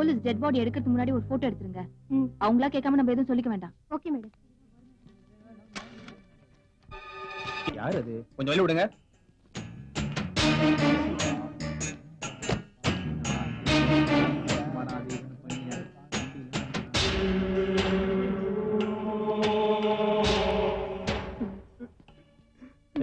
Police dead body எடுக்கிறதுக்கு முன்னாடி ஒரு போட்டோ எடுத்துருங்க. அவங்களா கேட்காம நம்ம எதுவும் சொல்லிக்க வேண்டாம். Okay madam. யார் அது? கொஞ்சம் வெளிய விடுங்க.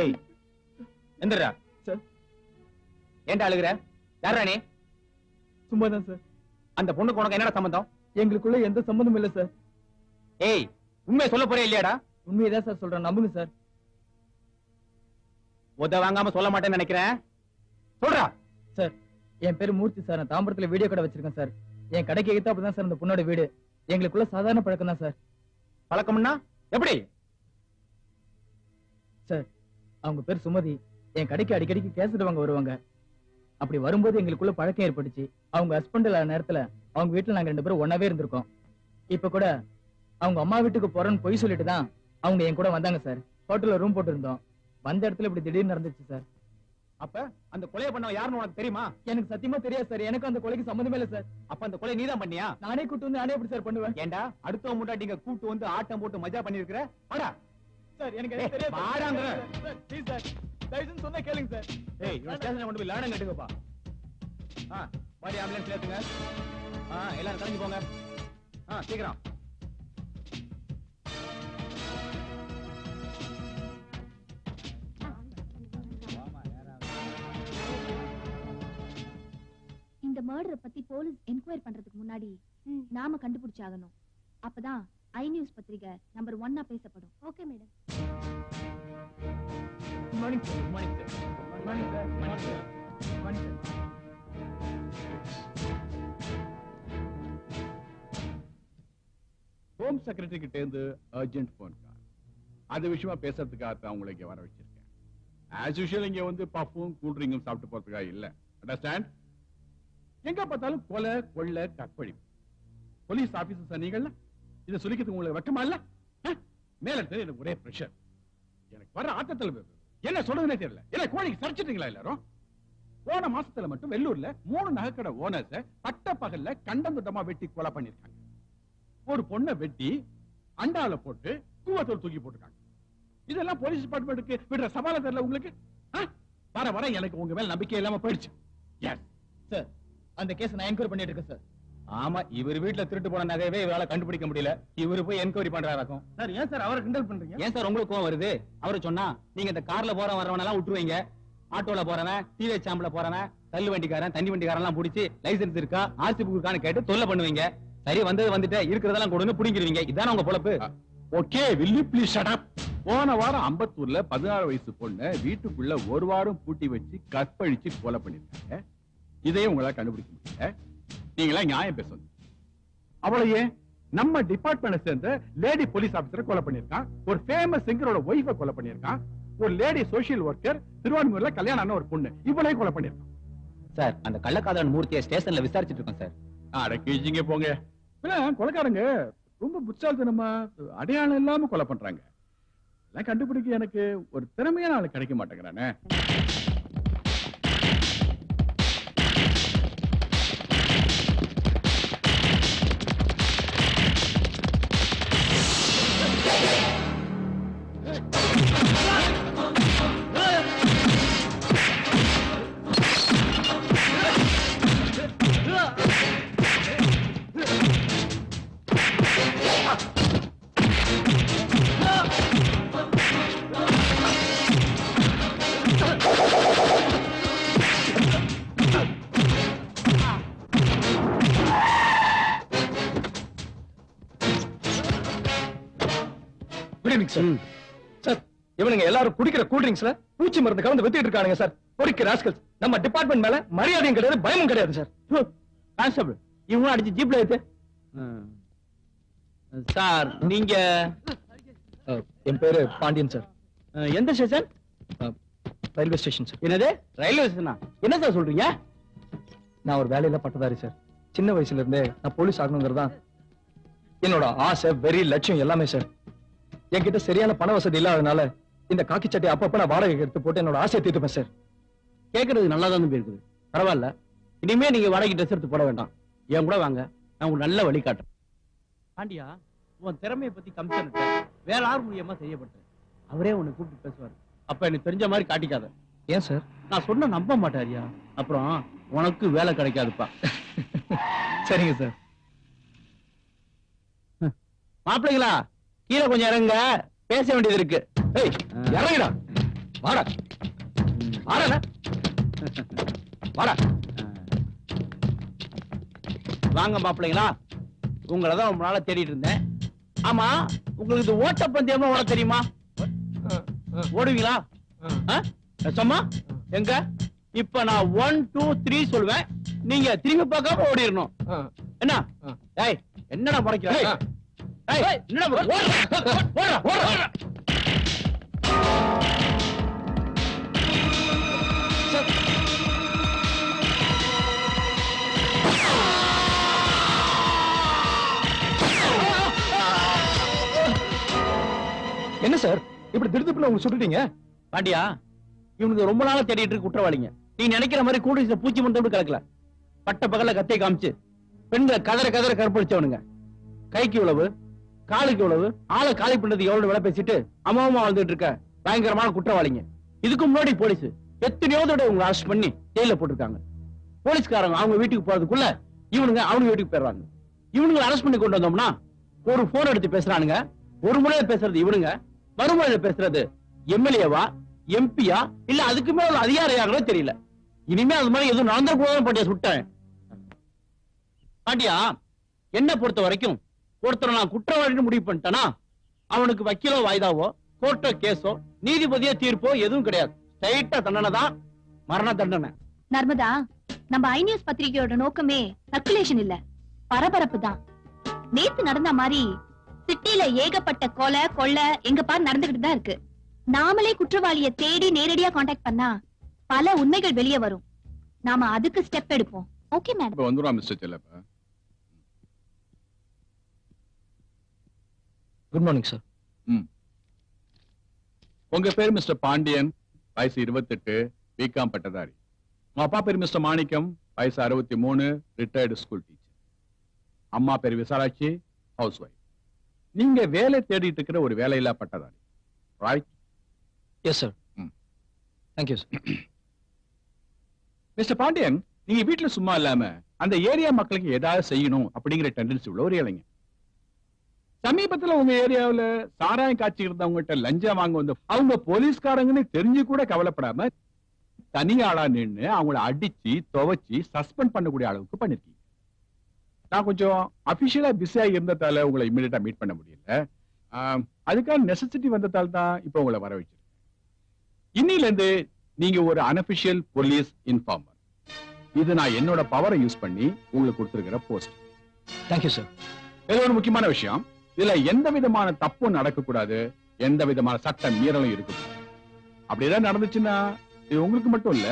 ஏய் எந்திரா. சார். ஏன்டா அழுகுற? யாரா நீ? சும்மா தான் சார். அந்த பொண்ணுக்கு உனக்கு என்னடா சம்பந்தம்? எங்களுக்குள்ள எந்த சம்பந்தமும் இல்ல சார். ஏய் உண்மையை சொல்ல போறே இல்லையாடா? உண்மையதான் சார் சொல்றேன், நம்புங்க சார். உத வாங்காம சொல்ல மாட்டேன்னு நினைக்கிறேன். சொல்றா. சார் என் பேரு மூர்த்தி சார். நான் தாம்பரத்துல வீடியோ கடை வச்சிருக்கேன் சார். என் கடைக்கு எதிர்த்து அப்பதான் சார் இந்த பொண்ணோட வீடு. எங்களுக்குள்ள சாதாரண பழக்கம் தான் சார். பழக்கம்னா எப்படி? சார் அவங்க பேர் சுமதி. என் கடைக்கு அடிக்கடிக்கு கேசட் வாங்க வருவாங்க. அப்படி வரும்போது எங்களுக்குள்ள பழக்கம் ஏற்பட்டுச்சு. அவங்க ஹஸ்பண்ட் இல்லாத நேரத்துல அவங்க வீட்டுல நாங்க 2 பேரும் ஒன்னாவே இருந்திருக்கோம். இப்ப கூட அவங்க அம்மா வீட்டுக்கு போறேன்னு பொய் சொல்லிட்டு தான் அவங்க என் கூட வந்தாங்க சார். ஹோட்டல்ல ரூம் போட்டு இருந்தோம். வந்த இடத்துல இப்படி திடீர்னு நடந்துச்சு சார். அப்ப அந்த கொலையை பண்ண யாருன்னு உனக்கு தெரியுமா? எனக்கு சத்தியமா தெரியாது சார். எனக்கு அந்த கொலைக்கு சம்மந்தமே இல்ல சார். அப்ப அந்த கொலை நீதான் பண்ணியா? நானே கூட்டு வந்து நானே எப்படி சார் பண்ணுவேன்? ஏண்டா அடுத்த முன்னாடி கூட்டு வந்து ஆட்டம் போட்டு மஜா பண்ணிருக்கிற? வாடா சார். எனக்கு எதுவும் தெரியாது சார். வாடாங்கற. சார் ப்ளீஸ் சார், தயவுசெய்து சொன்னா கேளுங்க சார். ஏய் இவன் ஸ்டேஷன்ல கொண்டு போய் லாடம் கட்டுங்கப்பா. பாடி ஆம்புலன்ஸ்ல ஏத்துங்க. எல்லாரும் கிளம்பி போங்க. சீக்கிரம். இந்த மர்டரை பத்தி போலீஸ் என்கொயரி பண்றதுக்கு முன்னாடி நாம கண்டுபிடிச்சாகணும். அப்பதான் ஐ நியூஸ் பத்திரிகை நம்பர் 1 பேசப்படும். Okay madam. Good morning sir. Good morning sir. Good morning sir. Good morning sir. Good morning sir. Home secretary கிட்ட இருந்து அர்ஜென்ட் போன் கால். அது விஷயமா பேசுறதுக்காக தான் உங்களை இங்க வர வச்சிருக்கேன். ஆஸ் யூஷுவல் இங்க வந்து பஃபும் கூல் ட்ரிங்கும் சாப்பிட்டு போறதுக்காக இல்ல. அண்டர்ஸ்டாண்ட்? எங்க பார்த்தாலும் கொலை கொள்ளை கற்பழிப்பு. போலீஸ் ஆபீசர்ஸ் நீங்கள்ல இதை சொல்லிக்கிறதுக்கு உங்களுக்கு வெக்கமா இல்ல? மேல இருந்து எனக்கு ஒரே பிரஷர். எனக்கு வர ஆட்டத்துல என்ன சொல்றதுன்னே தெரியல. என்ன கோழிக்கு சரிச்சிட்டீங்களா எல்லாரும்? போன மாசத்துல மட்டும் வெள்ளூர்ல 3 நகைக்கடை ஓனர்ஸ் பட்ட பகல்ல கண்டந்துட்டமா வெட்டி கொலை பண்ணிருக்காங்க. ஒரு பொண்ணை வெட்டி அண்டால போட்டு கூவத்தோடு தூக்கி போட்டுருக்காங்க. இதெல்லாம் போலீஸ் டிபார்ட்மெண்ட்டுக்கு விடுற சவால தெரியல உங்களுக்கு? வர வர எனக்கு உங்க மேல நம்பிக்கை இல்லாம போயிடுச்சு. சார் அந்த கேஸ் நான் என்கொயரி பண்ணிட்டு இருக்கேன் சார். ஆமா இவர் வீட்டுல திருட்டு போன நகையவே இவரால கண்டுபிடிக்க முடியல. இவரு போய் என்கொயரி பண்றாராக்கும். சார் ஏன் சார் அவரை கிண்டல் பண்றீங்க? ஏன் சார் உங்களுக்கு கோவம் வருது? அவரு சொன்னா நீங்க இந்த கார்ல போற வரவன எல்லாம் விட்டுருவீங்க. ஆட்டோல போறவன், டிவி சாம்பல போறவன், தள்ளு வண்டிக்காரன், தண்ணி வண்டிக்காரன் எல்லாம் புடிச்சு லைசன்ஸ் இருக்கா, ஆர்சி புக் இருக்கான்னு கேட்டு தொல்லை பண்ணுவீங்க. சரி வந்துட்டு இருக்கிறதெல்லாம் கொடுன்னு புடிங்கிருவீங்க. இதான உங்க பொழப்பு? Okay will you please shut up? போன வாரம் அம்பத்தூர்ல 16 வயசு பொண்ணு வீட்டுக்குள்ள ஒரு வாரம் பூட்டி வச்சு கற்பழிச்சு கொலை பண்ணிருக்காங்க. இதையும் உங்களால கண்டுபிடிக்க முடியல. நீங்களா நியாயம் பேசணும். அவளையே நம்ம டிபார்ட்மெண்ட் சேர்ந்த லேடி போலீஸ் ஆபீசரை கொலை பண்ணிருக்கான். ஒரு ஃபேமஸ் சிங்கரோட ஒய்ஃபை கொலை பண்ணிருக்கான். ஒரு லேடி சோசியல் ஒர்க்கர் திருவான்மூர்ல கல்யாணம் ஆன ஒரு பொண்ணு இவளையும் கொலை பண்ணிருக்கான். சார் அந்த கள்ளக்காதலன் மூர்த்தியை ஸ்டேஷன்ல விசாரிச்சுட்டு இருக்கோம் சார். அடக்கிங்க போங்க. கொலைக்காரங்க ரொம்ப புத்தால்தனமா அடையாளம் இல்லாம கொலை பண்றாங்க. எல்லாம் கண்டுபிடிக்க எனக்கு ஒரு திறமையான ஆள் கிடைக்க மாட்டேங்கிறானே. சார் இவனுங்க எல்லாரும் குடிக்கிற கூல் ட்ரிங்க்ஸ்ல பூச்சி மருந்து கலந்து வித்துட்டு இருக்கானுங்க சார். பொறிக்கிற ராஸ்கல்ஸ். நம்ம டிபார்ட்மெண்ட் மேல மரியாதையும் கிடையாது, பயமும் கிடையாது சார். கான்ஸ்டபிள் இவங்க அடிச்சு ஜீப்ல ஏத்து. சார் நீங்க? என் பேரு பாண்டியன் சார். எந்த ஸ்டேஷன்? Railway station sir. என்னது ரயில்வே ஸ்டேஷனா? என்ன சார் சொல்றீங்க? நான் ஒரு வேலையில பட்டதாரி சார். சின்ன வயசுல இருந்தே நான் போலீஸ் ஆகணுங்கிறதா என்னோட ஆசை, வெறி, லட்சியம் எல்லாமே சார். என்கிட்ட சரியான பண வசதி இல்லாதனால இந்த காக்கி சட்டை அப்பப்ப நான் வாடகை எடுத்து போட்டு என்னோட ஆசையை தீர்த்துப்பேன் சார். கேட்கறது நல்லா தான் இருக்குது. பரவாயில்ல, இனிமே நீங்க வாடகை ட்ரெஸ் எடுத்து போட வேண்டாம். என் கூட வாங்க, நான் உங்களுக்கு நல்ல வழி காட்டுறேன். பாண்டியா, உன் திறமையை பத்தி கமிஷனர்ட்ட வேற யார் மூலியமா செய்யப்பட்டேன். அவரே உன்னை கூப்பிட்டு பேசுவாரு. அப்ப எனக்கு தெரிஞ்ச மாதிரி காட்டிக்காத. ஏன் சார்? நான் சொன்ன நம்ப மாட்டாரியா, அப்புறம் உனக்கு வேலை கிடைக்காதுப்பா. சரிங்க சார். மாப்பிள்ளைங்களா, கீழே கொஞ்சம் இறங்க, பேச வேண்டியது இருக்கு. இறங்கிடா, வாடா வாடா வாடா. வாங்க மாப்பிள்ளைங்களா, உங்களை தான் ரொம்ப நாளா தேடிட்டு இருந்தேன். ஆமா, உங்களுக்கு இது ஓட்டப்பந்தயமா ஓட தெரியுமா? ஓடுவீங்களா? சும்மா எங்க? இப்ப நான் 1 2 3 சொல்லுவேன், நீங்க திரும்பி பார்க்காம ஓடிடணும். என்ன? ஏய், என்னடா முறைக்கிற? ஏய், என்னடா ஓடுற? ஓடுற. என்ன சார் இப்படி திடுதிப்புல உங்க சுட்டுட்டீங்க? பாண்டியா, இவனுக்கு ரொம்ப நாளா தேடிட்டு இருக்கு குற்றவாளிங்க. நீ நினைக்கிற மாதிரி கூடிய பூச்சி மந்தோடு கிடக்கல. பட்ட பகல கத்தை காமிச்சு பெண்களை கதற கதற கற்பழிச்சவனுங்க. கைக்கு இவ்வளவு, காலுக்கு இவ்வளவு, ஆளை காலி பண்றது எவ்வளவு விலை பேசிட்டு அம்மாவமா வாழ்ந்துட்டு இருக்க பயங்கரமான குற்றவாளிங்க. இதுக்கு முன்னாடி போலீஸ் எத்தனையோ தடவை உங்களை அரெஸ்ட் பண்ணி ஜெயில போட்டிருக்காங்க. போலீஸ்காரங்க அவங்க வீட்டுக்கு போறதுக்குள்ள இவனுங்க அவங்க வீட்டுக்கு போயிடுறாங்க. இவனுங்களை அரெஸ்ட் பண்ணி கொண்டு வந்தோம்னா ஒரு போன் எடுத்து பேசுறானுங்க. ஒரு முறையில பேசுறது இவனுங்க, மறுமுறையில பேசுறது எம்எல்ஏவா, எம்பியா, இல்ல அதுக்கு மேல அதிகாரியாங்களோ தெரியல. இனிமே அது மாதிரி எதுவும் நடந்த போதும் பாண்டியா சுட்டேன். பாண்டியா, என்ன பொறுத்த வரைக்கும் ஒருத்தர் நான் குற்றவாளின்னு முடிவு பண்ணிட்டேனா அவனுக்கு வக்கீலோ வாய்தாவோ கோர்ட்டோ கேஸோ நீதிபதியோ தீர்ப்போ எதுவும் கிடையாது. ஸ்ட்ரைட்டா தண்டனை தான், மரண தண்டனை. நர்மதா, நம்ம ஐ நியூஸ் பத்திரிகையோட நோக்கமே சர்க்குலேஷன் இல்ல, பரபரப்பு தான். நேத்து நடந்த மாதிரி சிட்டில ஏகப்பட்ட கொலை கொள்ளை எங்க பார் நடந்துகிட்டு தான் இருக்கு. நாமளே குற்றவாளியை தேடி நேரடியா காண்டாக்ட் பண்ணா பல உண்மைகள் வெளியே வரும். நாம அதுக்கு ஸ்டெப் எடுப்போம். Okay madam. இப்ப வந்துருவா mister Chellappa. Good morning sir. உங்க பேர் மிஸ்டர் பாண்டியன், வயசு 28, பிகாம் பட்டதாரி. உங்க அப்பா பேர் மிஸ்டர் மாணிக்கம், வயசு 63, ரிட்டையர்டு ஸ்கூல் டீச்சர். அம்மா பேர் விசாலாட்சி, ஹவுஸ் ஒய்ஃப். நீங்க வேலை தேடிட்டு இருக்கிற ஒரு வேலையில்லா பட்டதாரி, right? Yes sir. Thank you sir. Mister Pandian, நீங்க வீட்டுல சும்மா இல்லாம அந்த ஏரியா மக்களுக்கு ஏதாவது செய்யணும் அப்படிங்கிற டெண்டன்சி உள்ள ஒரு இளைஞன். சமீபத்துல உங்க ஏரியாவுல சாராயம் காட்சி இருந்தவங்ககிட்ட லஞ்சம் வாங்க வந்து அவங்க போலீஸ்காரங்கன்னு தெரிஞ்சு கூட கவலைப்படாம தனியாளா நின்று அவங்கள அடிச்சு துவைச்சு சஸ்பெண்ட் பண்ணக்கூடிய அளவுக்கு பண்ணிருக்கீங்க. நான் கொஞ்சம் அபிஷியலா பிஸியா இருந்ததால உங்களை இமிடியேட்டா மீட் பண்ண முடியல. அதுக்கான நெசசிட்டி வந்ததால தான் இப்ப உங்களை வர வச்சிருக்கேன். இன்னில இருந்து நீங்க ஒரு அன்அபிஷியல் போலீஸ் இன்ஃபார்மர். இது நான் என்னோட பவரை யூஸ் பண்ணி உங்களுக்கு கொடுத்திருக்கிற போஸ்ட். Thank you sir. இது ஒரு முக்கியமான விஷயம். இதுல எந்த விதமான தப்பும் நடக்கக்கூடாது, எந்த விதமான சட்ட மீறலும் இருக்கக்கூடாது. அப்படிதான் நடந்துச்சுன்னா இது உங்களுக்கு மட்டும் இல்ல,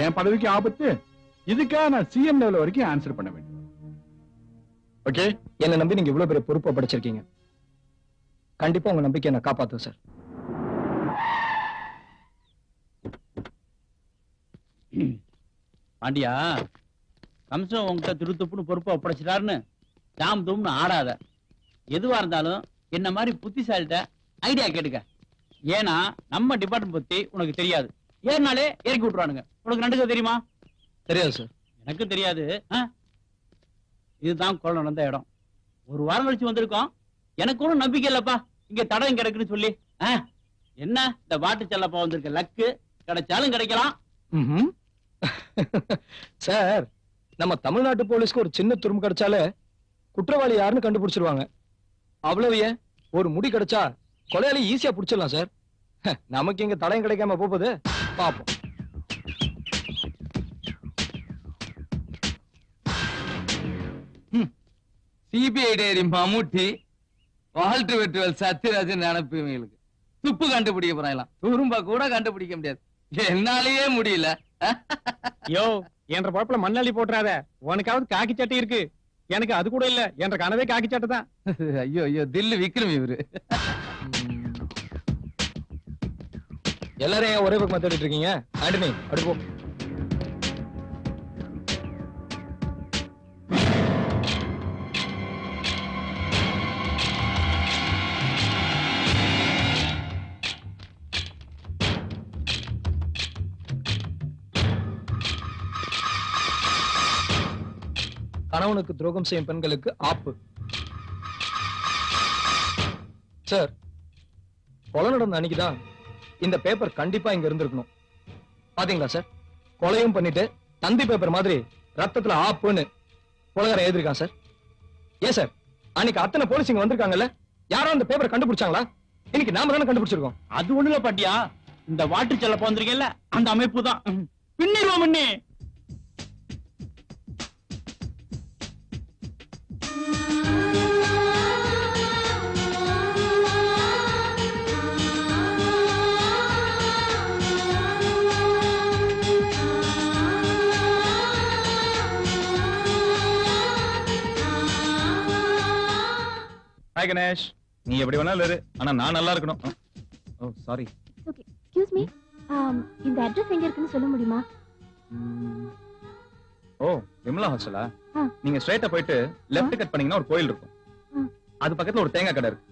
என் பதவிக்கு ஆபத்து. இதுக்காக நான் சிஎம் லெவல் வரைக்கும் ஆன்சர் பண்ண வேண்டும். ஓகே? என்ன நம்பி நீங்க இவ்வளவு பெரிய பொறுப்பை படிச்சிருக்கீங்க. கண்டிப்பா உங்க நம்பிக்கையை நான் காப்பாத்துவேன் சார். பாண்டியா, கமிஷனர் உங்ககிட்ட திருத்துப்புன்னு பொறுப்பை ஒப்படைச்சிட்டாருன்னு ஜாம் தூம்னு ஆடாத. எதுவா இருந்தாலும் என்ன மாதிரி புத்திசாலிட்ட ஐடியா கேட்டுக்க. ஏன்னா நம்ம டிபார்ட்மெண்ட் பத்தி உனக்கு தெரியாது. ஏறினாலே இறக்கி விட்டுருவானுங்க. உனக்கு நடுக்க தெரியுமா? தெரியாது சார். எனக்கு தெரியாது. இதுதான் கொலை நடந்த இடம். ஒரு வாரம் கழிச்சு வந்திருக்கோம். எனக்கு ஒன்றும் நம்பிக்கை இல்லப்பா இங்க தடம் கிடைக்குன்னு சொல்லி. என்ன இந்த வாட்டு செல்லப்பா வந்திருக்க லக்கு, கிடைச்சாலும் கிடைக்கலாம். சார், நம்ம தமிழ்நாட்டு போலீஸ்க்கு ஒரு சின்ன துரும்பு கிடைச்சாலே குற்றவாளி யாருன்னு கண்டுபிடிச்சிருவாங்க. அவ்வளவு ஏன், ஒரு முடி கிடைச்சா கொலையாளி ஈஸியா பிடிச்சிடலாம் சார். நமக்கு இங்க தடயம் கிடைக்காம போகுது. பாப்போம். சிபிஐ டைரி மம்முட்டி, வால்டர் வெட்டுவல் சத்யராஜன் நினைப்பு இவங்களுக்கு. துப்பு கண்டுபிடிக்க போறாங்களாம், துரும்ப கூட கண்டுபிடிக்க முடியாது. என்னாலேயே முடியல. யோ, என்ற பழப்புல மண்ணாளி போட்டுறாத. உனக்காவது காக்கி சட்டை இருக்கு, எனக்கு அது கூட இல்ல. என்ற கனவே காக்கி சட்டை தான். ஐயோ ஐயோ, தில்லு விக்ரம் இவரு. எல்லாரும் ஏன் ஒரே பக்கம் தேடிட்டு இருக்கீங்க? ஆண்டனி, அடுப்போம். கணவனுக்கு துரோகம் செய்யும் பெண்களுக்கு ஆப்பு. சார், கொலை நடந்த அன்னைக்குதான் இந்த பேப்பர் கண்டிப்பா இங்க இருந்திருக்கணும். பாத்தீங்களா சார், கொலையும் பண்ணிட்டு தந்தி பேப்பர் மாதிரி ரத்தத்துல ஆப்புன்னு கொலைகாரன் எழுதிருக்கான் சார். ஏன் சார், அன்னைக்கு அத்தனை போலீஸ் இங்க வந்திருக்காங்கல்ல, யாரும் அந்த பேப்பரை கண்டுபிடிச்சாங்களா? இன்னைக்கு நாம தானே கண்டுபிடிச்சிருக்கோம். அது ஒண்ணுல பாட்டியா, இந்த வாட்டர் செல்ல போந்திருக்கேன்ல அந்த அமைப்பு தான் பின்னிடுவோம் முன்னே. ஹாய் கணேஷ், நீ எப்படி வேணாலும் இரு, ஆனா நான் நல்லா இருக்கணும். ஓ சாரி. ஓகே, எக்ஸ்கியூஸ் மீ, இந்த அட்ரஸ் எங்க இருக்குன்னு சொல்ல முடியுமா? ஓ, விமலா ஹாஸ்டலா? ஆ. நீங்க ஸ்ட்ரைட்டா போயிட்டு லெஃப்ட் கட் பண்ணீங்கன்னா ஒரு கோயில் இருக்கும். அது பக்கத்துல ஒரு தேங்காய் கடை இருக்கு.